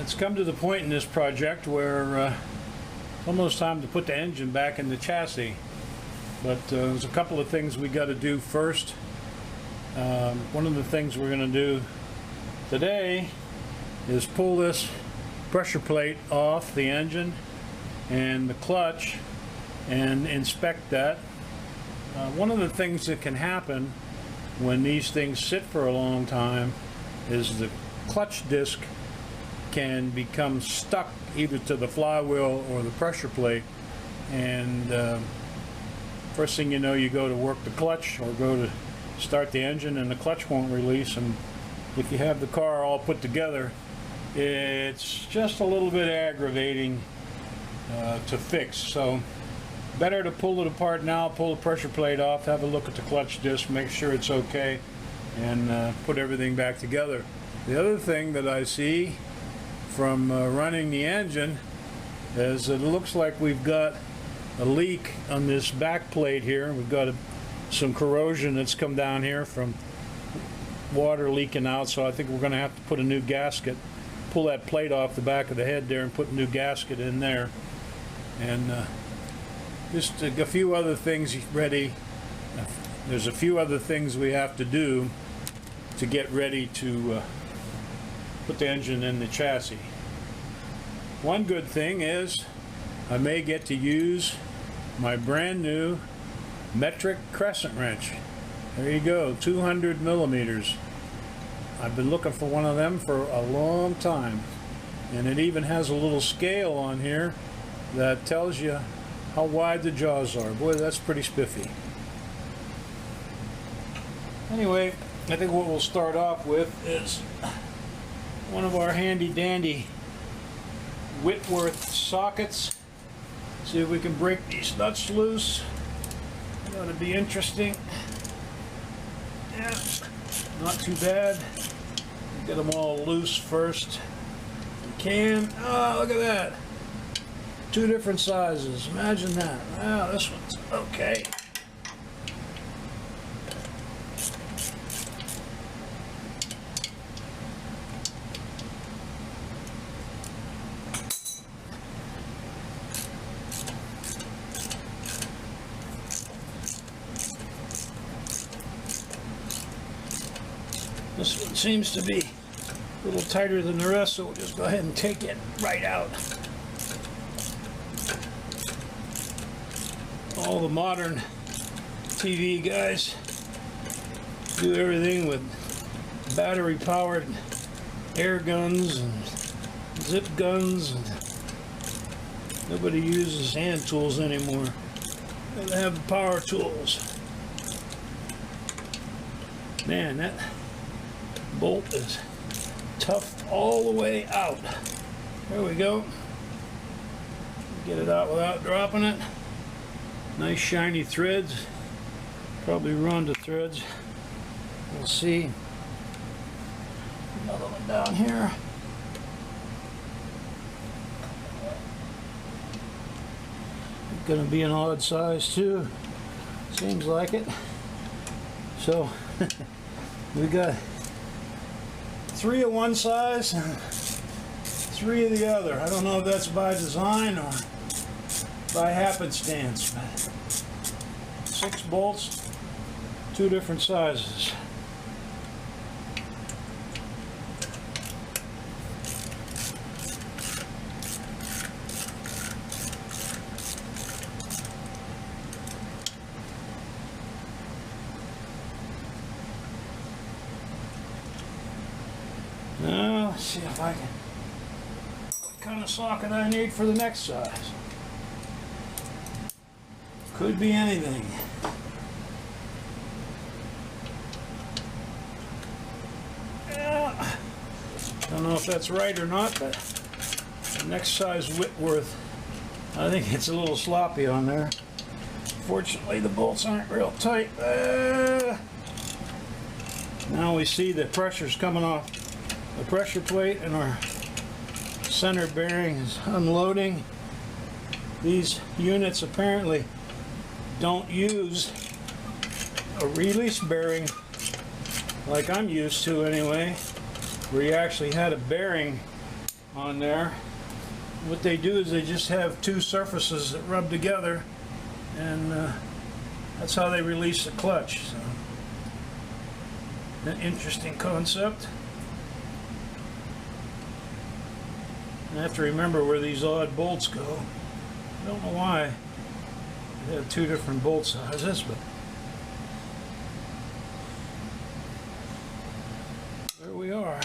It's come to the point in this project where it's almost time to put the engine back in the chassis. But there's a couple of things we got to do first. One of the things we're going to do today is pull this pressure plate off the engine and the clutch and inspect that. One of the things that can happen when these things sit for a long time is the clutch disc can become stuck either to the flywheel or the pressure plate, and first thing you know, you go to work the clutch or go to start the engine and the clutch won't release, and if you have the car all put together, it's just a little bit aggravating to fix. So better to pull it apart now, pull the pressure plate off, have a look at the clutch disc, make sure it's okay, and put everything back together. The other thing that I see from running the engine is that it looks like we've got a leak on this back plate here. We've got some corrosion that's come down here from water leaking out, so I think we're going to have to put a new gasket, pull that plate off the back of the head there and put a new gasket in there. And just a few other things ready. There's a few other things we have to do to get ready to put the engine in the chassis. One good thing is I may get to use my brand new metric crescent wrench. There you go, 200 millimeters. I've been looking for one of them for a long time, and it even has a little scale on here that tells you how wide the jaws are. Boy, that's pretty spiffy. Anyway, I think what we'll start off with is one of our handy dandy Whitworth sockets. See if we can break these nuts loose. That would be interesting. Yeah, not too bad. Get them all loose first. We can. Oh, look at that. Two different sizes. Imagine that. Wow, this one's okay. This one seems to be a little tighter than the rest, so we'll just go ahead and take it right out. All the modern TV guys do everything with battery-powered air guns and zip guns. And nobody uses hand tools anymore. They have the power tools. Man, that bolt is tough all the way out. There we go. Get it out without dropping it. Nice shiny threads. Probably run to threads. We'll see. Another one down here. Gonna be an odd size too. Seems like it. So we got 3 of one size and 3 of the other. I don't know if that's by design or by happenstance, but 6 bolts, 2 different sizes. Now, let's see if I can, what kind of socket I need for the next size. Could be anything. Yeah. Don't know if that's right or not, but the next size Whitworth, I think it's a little sloppy on there. Fortunately, the bolts aren't real tight. Now we see the pressure's coming off the pressure plate, and our center bearing is unloading. These units apparently don't use a release bearing like I'm used to anyway, where you actually had a bearing on there. What they do is they just have two surfaces that rub together, and that's how they release the clutch. So, an interesting concept. I have to remember where these odd bolts go. I don't know why they have two different bolt sizes, but there we are.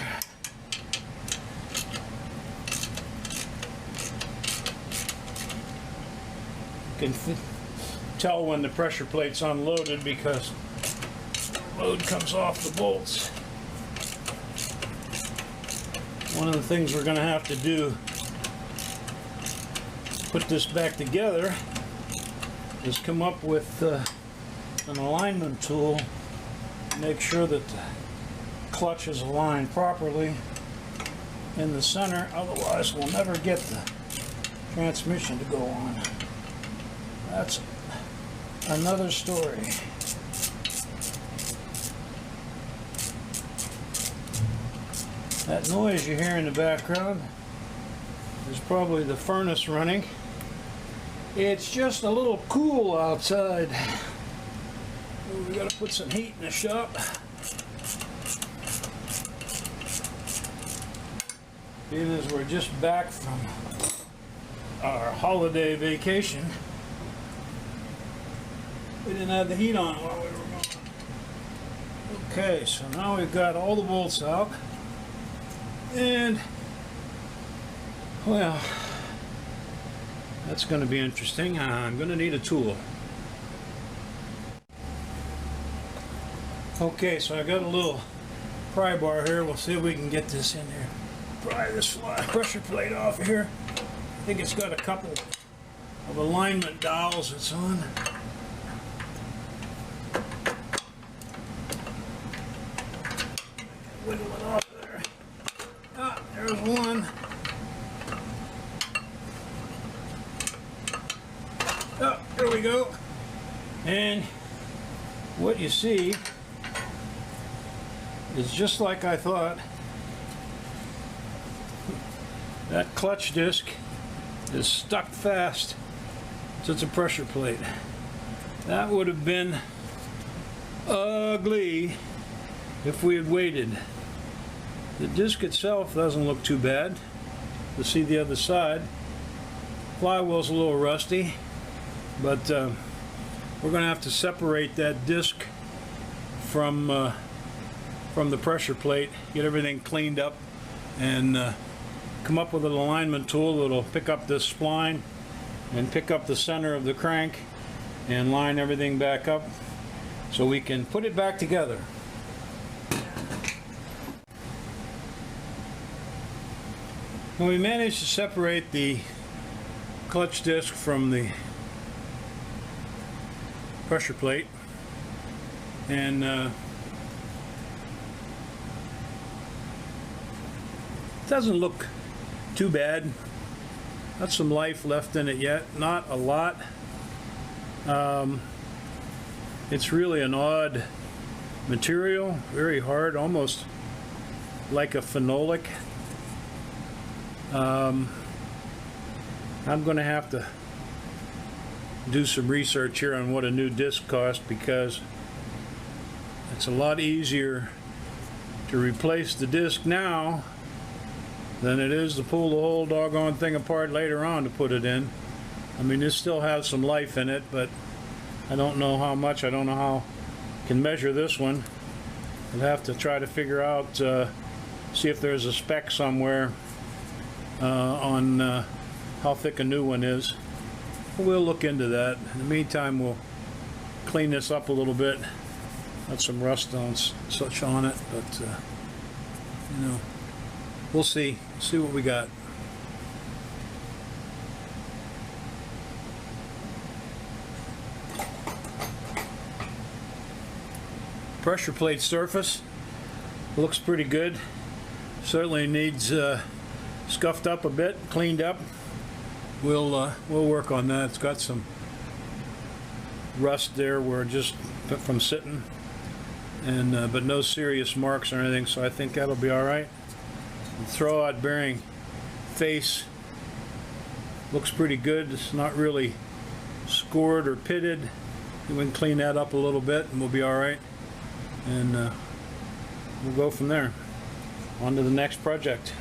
You can tell when the pressure plate's unloaded because the load comes off the bolts. One of the things we're going to have to do to put this back together is come up with an alignment tool to make sure that the clutch is aligned properly in the center, otherwise we'll never get the transmission to go on. That's another story. That noise you hear in the background is probably the furnace running. It's just a little cool outside. We gotta put some heat in the shop. Being as we're just back from our holiday vacation, we didn't have the heat on while we were gone. Okay, so now we've got all the bolts out, and well, that's going to be interesting. I'm going to need a tool. Okay, so I got a little pry bar here. We'll see if we can get this in there. Pry this pressure plate off here. I think it's got a couple of alignment dowels it's on. Wiggle it off there. Ah, there's one. Oh, there we go. And what you see is just like I thought. That clutch disc is stuck fast to the pressure plate. That would have been ugly if we had waited. The disc itself doesn't look too bad. You see the other side. Flywheel's a little rusty, but we're going to have to separate that disc from the pressure plate, get everything cleaned up, and come up with an alignment tool that'll pick up this spline and pick up the center of the crank and line everything back up so we can put it back together. When we managed to separate the clutch disc from the pressure plate, and it doesn't look too bad. Got some life left in it yet, not a lot. It's really an odd material, very hard, almost like a phenolic. I'm going to have to do some research here on what a new disc costs, because it's a lot easier to replace the disc now than it is to pull the whole doggone thing apart later on to put it in. I mean, this still has some life in it, but I don't know how much. I don't know how I can measure this one. I'll have to try to figure out, see if there's a spec somewhere on how thick a new one is. We'll look into that. In the meantime, we'll clean this up a little bit. Got some rust on such on it, but you know, we'll see what we got. Pressure plate surface looks pretty good. Certainly needs scuffed up a bit, cleaned up. We'll work on that. It's got some rust there where just from sitting, and but no serious marks or anything, so I think that'll be all right. The throwout bearing face looks pretty good. It's not really scored or pitted. We can clean that up a little bit and we'll be all right. And we'll go from there. On to the next project.